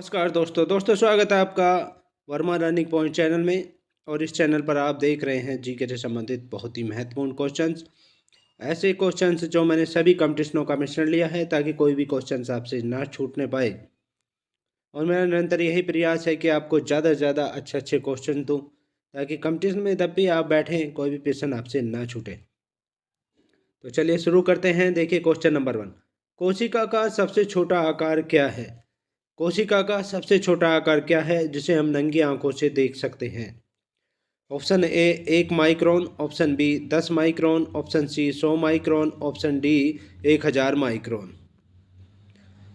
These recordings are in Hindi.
नमस्कार दोस्तों स्वागत है आपका वर्मा लर्निंग पॉइंट चैनल में। और इस चैनल पर आप देख रहे हैं जीके से संबंधित बहुत ही महत्वपूर्ण क्वेश्चंस। ऐसे क्वेश्चंस जो मैंने सभी कंपटीशनों का मिश्रण लिया है ताकि कोई भी क्वेश्चंस आपसे ना छूटने पाए। और मेरा निरंतर यही प्रयास है कि आपको ज़्यादा से ज़्यादा अच्छे क्वेश्चन दूँ ताकि कंपटीशन में जब भी आप बैठें कोई भी क्वेश्चन आपसे ना छूटे। तो चलिए शुरू करते हैं। देखिए क्वेश्चन नंबर 1, कोशिका का सबसे छोटा आकार क्या है? कोशिका का सबसे छोटा आकार क्या है जिसे हम नंगी आंखों से देख सकते हैं? Option A 1 micron, option B 10 micron, option C 100 micron, option D 1000 micron.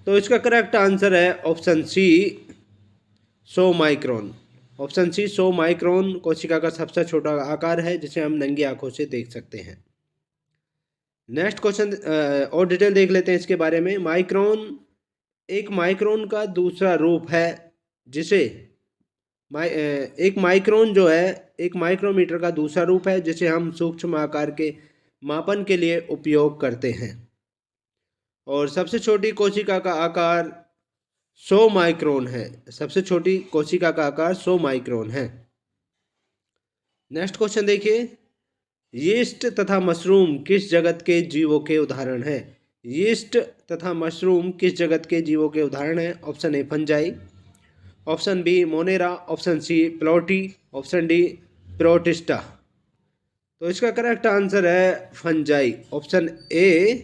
तो इसका करेक्ट आंसर है option C 100 micron. Option C 100 micron कोशिका का सबसे छोटा आकार है जिसे हम नंगी आंखों से देख सकते हैं। नेक्स्ट क्वेश्चन और डिटेल देख लेते हैं इसके बारे में। एक माइक्रोन का दूसरा रूप है जिसे एक माइक्रोन जो है एक माइक्रोमीटर का दूसरा रूप है जिसे हम सूक्ष्म आकार के मापन के लिए उपयोग करते हैं। और सबसे छोटी कोशिका का आकार 100 माइक्रोन है। सबसे छोटी कोशिका का आकार 100 माइक्रोन है। नेक्स्ट क्वेश्चन देखिए, यीस्ट तथा मशरूम किस जगत के जीवों के उदाहरण है? यीस्ट तथा मशरूम किस जगत के जीवों के उदाहरण है? Option A fungi, option B monera, option C plantae, option D protista. तो इसका करेक्ट आंसर है फंजाई। ऑप्शन ए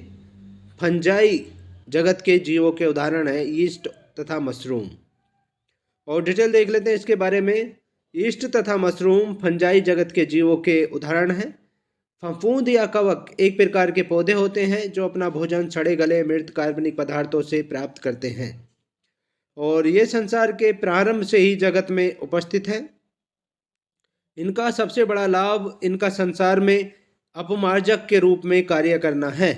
फंजाई जगत के जीवों के उदाहरण है यीस्ट तथा मशरूम। और डिटेल देख लेते हैं इसके बारे में। यीस्ट तथा मशरूम फंजाई जगत के जीवों के उदाहरण हैं। फफूंद या कवक एक प्रकार के पौधे होते हैं जो अपना भोजन सड़े गले मृत कार्बनिक पदार्थों से प्राप्त करते हैं और ये संसार के प्रारंभ से ही जगत में उपस्थित है। इनका सबसे बड़ा लाभ इनका संसार में अपमार्जक के रूप में कार्य करना है।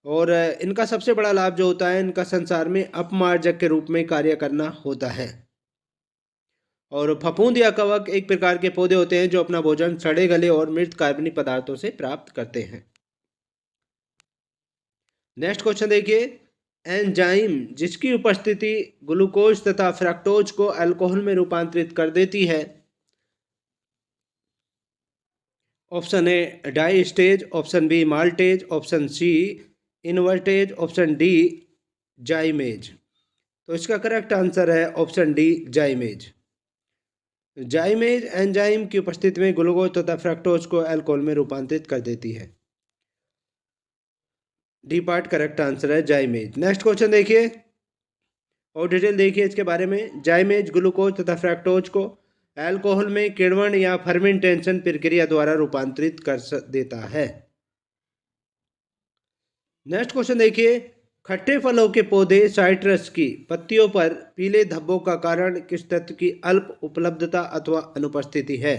और इनका सबसे बड़ा लाभ जो होता है इनका संसार में अपमार्जक के रूप में कार्य करना होता है। और फफूंद या कवक एक प्रकार के पौधे होते हैं जो अपना भोजन सड़े गले और मृत कार्बनिक पदार्थों से प्राप्त करते हैं। नेक्स्ट क्वेश्चन देखिए, एंजाइम जिसकी उपस्थिति ग्लूकोज तथा फ्रक्टोज को अल्कोहल में रूपांतरित कर देती है। Option A diastase, option B maltase, option C invertase, option D zymase. तो इसका करेक्ट आंसर है option D zymase. Zymase enzyme की उपस्थिति में ग्लूकोज तथा फ्रक्टोज को अल्कोहल में रूपांतरित कर देती है। डी पार्ट करेक्ट आंसर है जाइमेज। नेक्स्ट क्वेश्चन देखिए और डिटेल देखिए इसके बारे में। जाइमेज ग्लूकोज तथा फ्रक्टोज को अल्कोहल में किण्वन या फर्मेंटेशन प्रक्रिया द्वारा रूपांतरित कर देता है। नेक्स्ट क्वेश्चन देखिए, खट्टे फलों के पौधे साइट्रस की पत्तियों पर पीले धब्बों का कारण किस तत्व की अल्प उपलब्धता अथवा अनुपस्थिति है?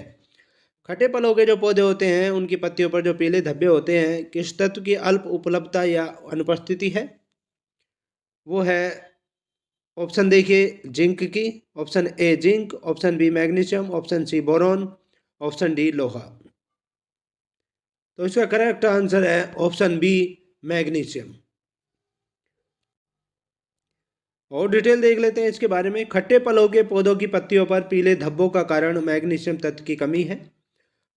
खट्टे फलों के जो पौधे होते हैं उनकी पत्तियों पर जो पीले धब्बे होते हैं किस तत्व की अल्प उपलब्धता या अनुपस्थिति है? वो है ऑप्शन देखिए जिंक की। Option A zinc, option B magnesium, option C boron, option D लोहा। तो इसका करेक्ट आंसर है ऑप्शन बी मैग्नीशियम। और डिटेल देख लेते हैं इसके बारे में। खट्टे फलों के पौधों की पत्तियों पर पीले धब्बों का कारण मैग्नीशियम तत्व की कमी है।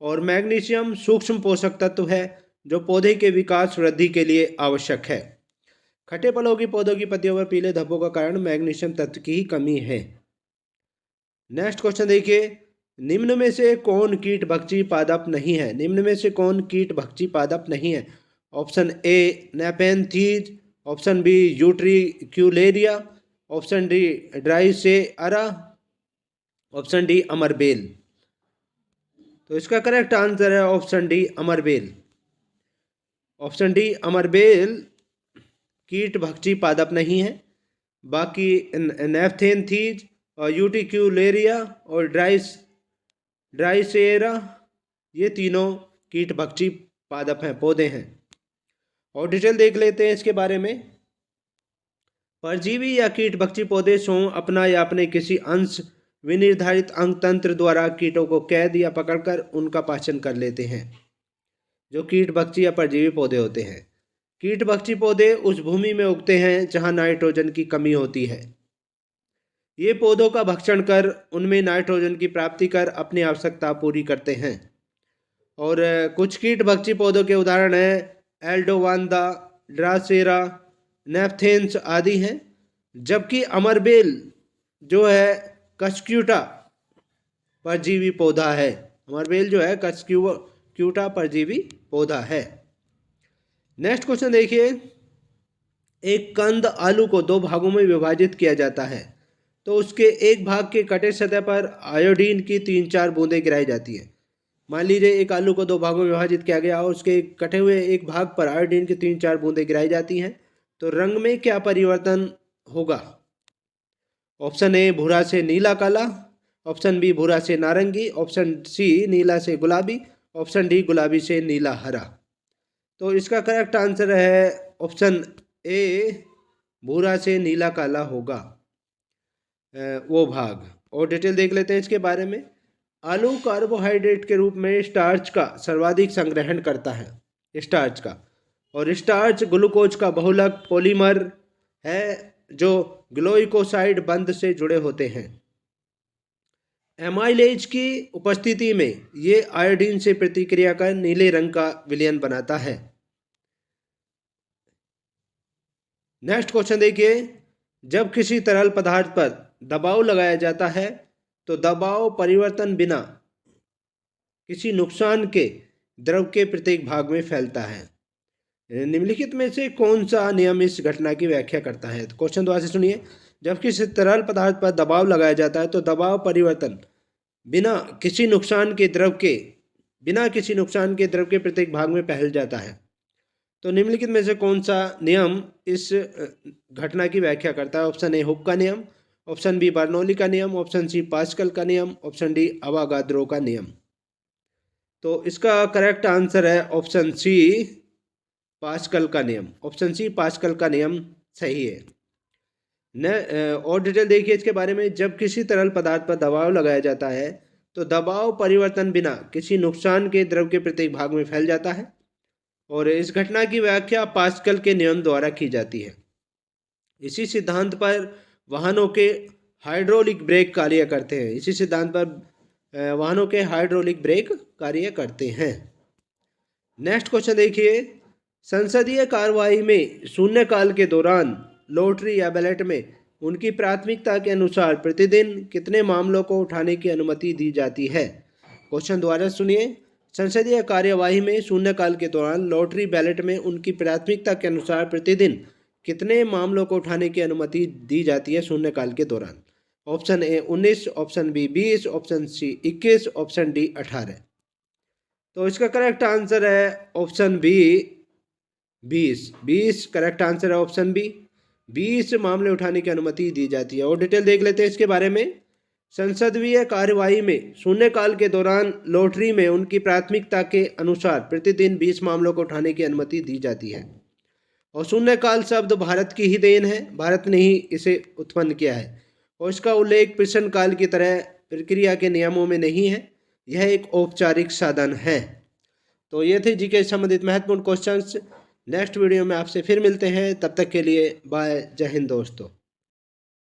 और मैग्नीशियम सूक्ष्म पोषक तत्व है जो पौधे के विकास वृद्धि के लिए आवश्यक है। खट्टे फलों की पौधों की पत्तियों पर पीले धब्बों का कारण मैग्नीशियम तत्व की ही कमी है। नेक्स्ट क्वेश्चन देखिए, निम्न में से कौन कीट भक्षी पादप नहीं है? निम्न में से कौन कीट भक्षी पादप नहीं है? Option A nepenthes, option B utricularia, option D drosera, option D अमरबेल। तो इसका करेक्ट आंसर है ऑप्शन डी अमरबेल। ऑप्शन डी अमरबेल कीट भक्षी पादप नहीं है। बाकी नेफ्थेंथीज और यूटिक्यूलेरिया और ड्राइसेरा ये तीनों कीट भक्षी पादप हैं, पौधे हैं। और डिटेल देख लेते हैं इसके बारे में। परजीवी या कीट भक्षी पौधे स्वयं अपना या अपने किसी अंश विनिर्धारित अंग तंत्र द्वारा कीटों को कैद या पकड़कर उनका पाचन कर लेते हैं। जो कीट भक्षी या परजीवी पौधे होते हैं, कीट भक्षी पौधे उस भूमि में उगते हैं जहां नाइट्रोजन की कमी होती है। ये पौधों का भक्षण कर उनमें नाइट्रोजन की प्राप्ति कर अपनी आवश्यकता पूरी करते हैं। और कुछ कीट भक्षी पौधों के उदाहरण हैं एल्डोवांदा, ड्रासेरा, नेपथेंस आदि हैं। जबकि अमरबेल जो है कस्क्यूटा परजीवी पौधा है। अमरबेल जो है कस्क्यूटा परजीवी पौधा है। नेक्स्ट क्वेश्चन देखिए, एक कंद आलू को दो भागों में विभाजित किया जाता है तो उसके एक भाग के कटे सतह पर आयोडीन की 3-4 बूंदें गिराई जाती है। मान लीजिए एक आलू को दो भागों में विभाजित किया गया और उसके कटे हुए एक भाग पर आयोडीन की 3-4 बूंदें गिराई जाती हैं, तो रंग में क्या परिवर्तन होगा? ऑप्शन ए भूरा से नीला काला, ऑप्शन बी भूरा से नारंगी, ऑप्शन सी नीला से गुलाबी, ऑप्शन डी गुलाबी से नीला हरा। तो इसका करेक्ट आंसर है ऑप्शन ए, भूरा से नीला काला होगा वो भाग। और डिटेल देख लेते हैं इसके बारे में। आलू कार्बोहाइड्रेट के रूप में स्टार्च का सर्वाधिक संग्रहण करता है, स्टार्च का। और स्टार्च ग्लूकोज का बहुलक पॉलीमर है जो ग्लाइकोसाइड बंध से जुड़े होते हैं। एमाइलेज की उपस्थिति में ये आयोडीन से प्रतिक्रिया कर नीले रंग का विलयन बनाता है। नेक्स्ट क्वेश्चन देखिए, जब किसी तरल पदार्थ पर दबाव लगाया जाता है तो दबाव परिवर्तन बिना किसी नुकसान के द्रव के प्रत्येक भाग में फैलता है। निम्नलिखित में से कौन सा नियम इस घटना की व्याख्या करता है? तो क्वेश्चन दोबारा से सुनिए, जब किसी तरल पदार्थ पर दबाव लगाया जाता है तो दबाव परिवर्तन बिना किसी नुकसान के द्रव के प्रत्येक भाग में फैल जाता है। तो निम्नलिखित में से कौन सा नियम इस घटना की व्याख्या करता है? ऑप्शन ए हुक का नियम, ऑप्शन बी बर्नौली का नियम, ऑप्शन सी पास्कल का नियम, ऑप्शन डी अवागाद्रो का नियम। तो इसका करेक्ट आंसर है ऑप्शन सी पास्कल का नियम। ऑप्शन सी पास्कल का नियम सही है। और डिटेल देखिए इसके बारे में। जब किसी तरल पदार्थ पर दबाव लगाया जाता है तो दबाव परिवर्तन बिना किसी नुकसान के द्रव के प्रत्येक भाग में फैल जाता है। और इस घटना की व्याख्या पास्कल के नियम द्वारा की जाती है। इसी सिद्धांत पर वाहनों के हाइड्रोलिक ब्रेक कार्य करते हैं। इसी सिद्धांत पर वाहनों के हाइड्रोलिक ब्रेक कार्य करते हैं। नेक्स्ट क्वेश्चन देखिए, संसदीय कार्यवाही में शून्यकाल के दौरान लॉटरी या बैलेट में उनकी प्राथमिकता के अनुसार प्रतिदिन कितने मामलों को उठाने की अनुमति दी जाती है? क्वेश्चन दोबारा सुनिए, संसदीय कार्यवाही में शून्यकाल के दौरान लॉटरी बैलेट में उनकी प्राथमिकता के अनुसार प्रतिदिन कितने मामलों को उठाने की अनुमति दी जाती है शून्यकाल के दौरान? Option A 19, option B 20, option C 21, option D 18। तो इसका करेक्ट आंसर है ऑप्शन बी 20 करेक्ट आंसर है ऑप्शन बी। 20 मामले उठाने की अनुमति दी जाती है। और डिटेल देख लेते हैं इसके बारे में। संसदीय कार्यवाही में शून्यकाल के दौरान लॉटरी में उनकी प्राथमिकता के अनुसार प्रतिदिन 20 मामलों को उठाने की अनुमति दी जाती है। और शून्यकाल शब्द भारत की ही देन है, भारत ने ही इसे उत्पन्न किया है। और इसका उल्लेख प्रश्नकाल की तरह प्रक्रिया के नियमों में नहीं है, यह एक औपचारिक साधन है। तो ये थे जीके से संबंधित महत्वपूर्ण क्वेश्चंस। नेक्स्ट वीडियो में आपसे फिर मिलते हैं, तब तक के लिए बाय, जय हिंद दोस्तों।